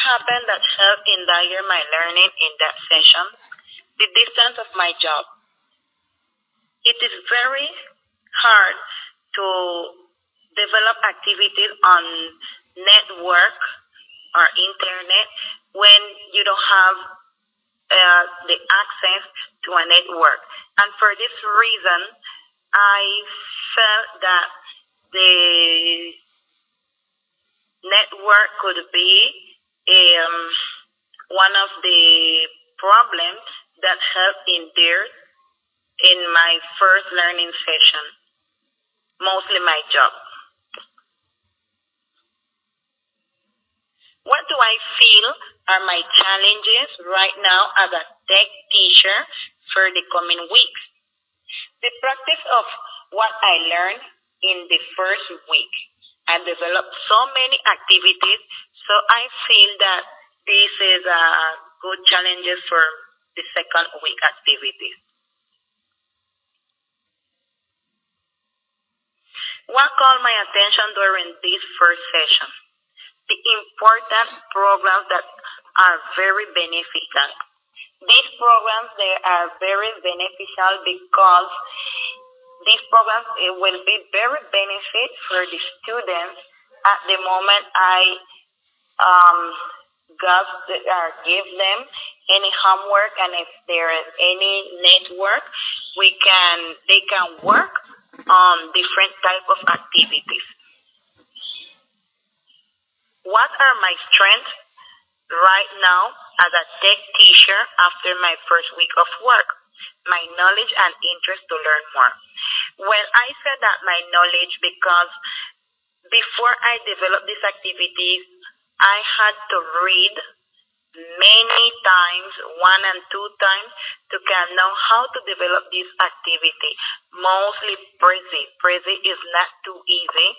happened that helped endanger my learning in that session? The distance of my job. It is very hard to develop activities on network or internet when you don't have the access to a network. And for this reason, I felt that the network could be um, one of the problems that helped in there in my first learning session, mostly my job. What do I feel are my challenges right now as a tech teacher for the coming weeks? The practice of what I learned in the first week. I developed so many activities, so I feel that this is a good challenges for the second week activities. What caught my attention during this first session? The important programs that are very beneficial. These programs they are very beneficial because these programs will be very benefit for the students at the moment I um, give them any homework, and if there is any network, they can work on different type of activities. What are my strengths right now as a tech teacher after my first week of work? My knowledge and interest to learn more. Well, I said that my knowledge because before I developed these activities, I had to read many times, one and two times, to can know how to develop this activity. Mostly Prezi. Prezi is not too easy,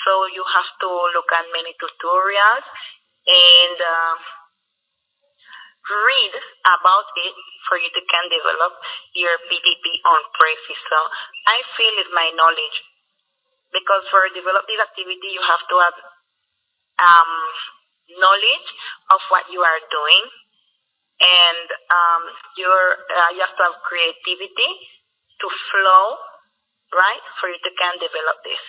so you have to look at many tutorials and read about it for you to can develop your PPT on Prezi. So I feel it's my knowledge because for develop this activity you have to have knowledge of what you are doing, and you have to have creativity to flow, right, for you to can develop this.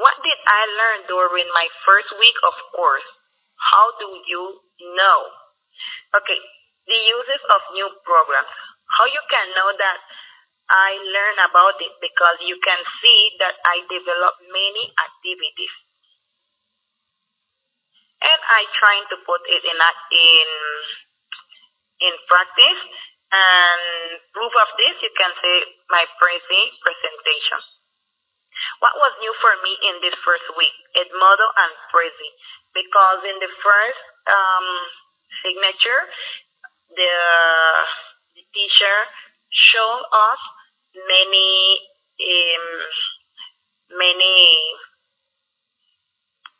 What did I learn during my first week of course? How do you know? Okay, the uses of new programs. How you can know that I learn about it because you can see that I develop many activities, and I trying to put it in practice. And proof of this, you can say my presentation. What was new for me in this first week? Edmodo and Prezi, because in the first signature, the teacher showed us many many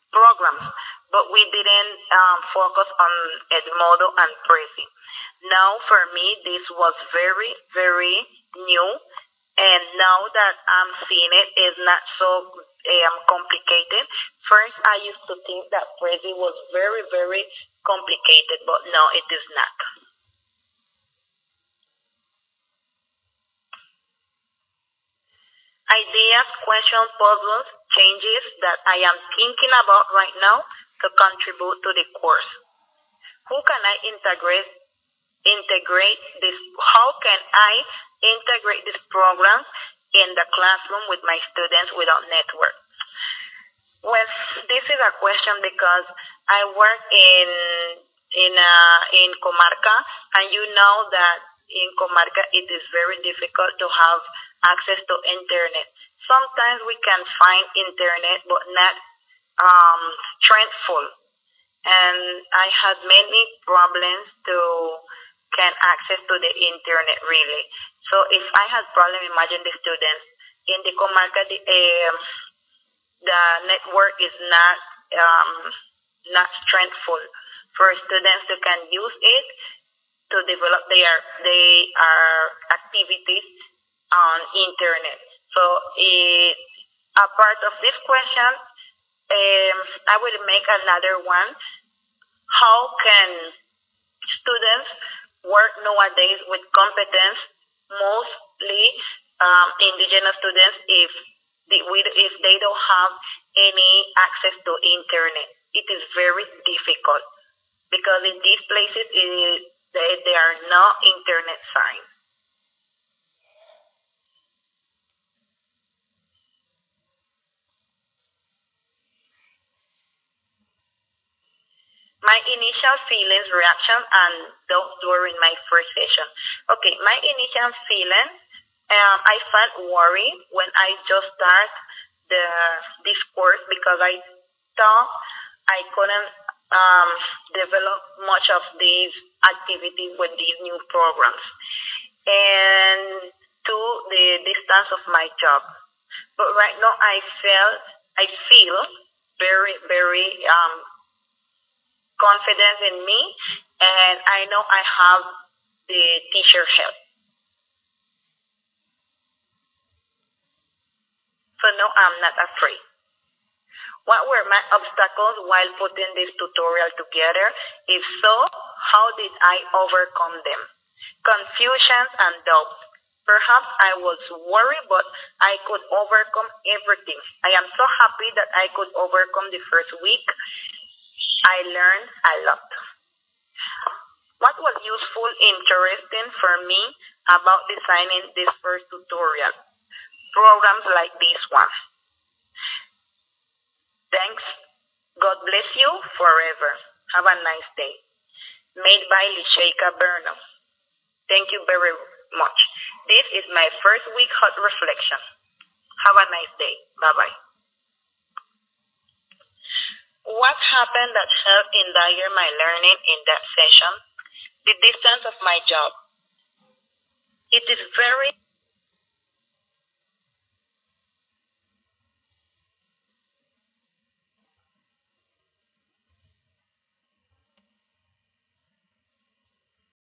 programs, but we didn't focus on Edmodo and Prezi. Now, for me, this was very, very new, and now that I'm seeing it, is not so complicated. First, I used to think that Prezi was very, very complicated, but no, it is not. Ideas, questions, puzzles, changes that I am thinking about right now to contribute to the course. Who can I integrate this? How can I integrate this program in the classroom with my students without network? Well, this is a question because I work in Comarca, and you know that in Comarca it is very difficult to have access to internet. Sometimes we can find internet, but not strengthful, and I had many problems to can access to the internet really. So if I had problem, imagine the students in the Comarca, the network is not strengthful for students who can use it to develop their activities on internet. So a part of this question, I will make another one. How can students work nowadays with competence, mostly indigenous students, if they don't have any access to internet? It is very difficult because in these places there are no internet signs. My initial feelings, reaction, and those during my first session. Okay, my initial feeling, I felt worried when I just start the this course because I thought I couldn't um, develop much of these activities with these new programs, and to the distance of my job. But right now, I feel very confidence in me, and I know I have the teacher help. So no, I'm not afraid. What were my obstacles while putting this tutorial together? If so, how did I overcome them? Confusions and doubts. Perhaps I was worried, but I could overcome everything. I am so happy that I could overcome the first week. I learned a lot. What was useful, interesting for me about designing this first tutorial? Programs like this one. Thanks. God bless you forever. Have a nice day. Made by Lisheika Burnham. Thank you very much. This is my first week hot reflection. Have a nice day. Bye bye. What happened that helped endanger my learning in that session? The distance of my job. It is very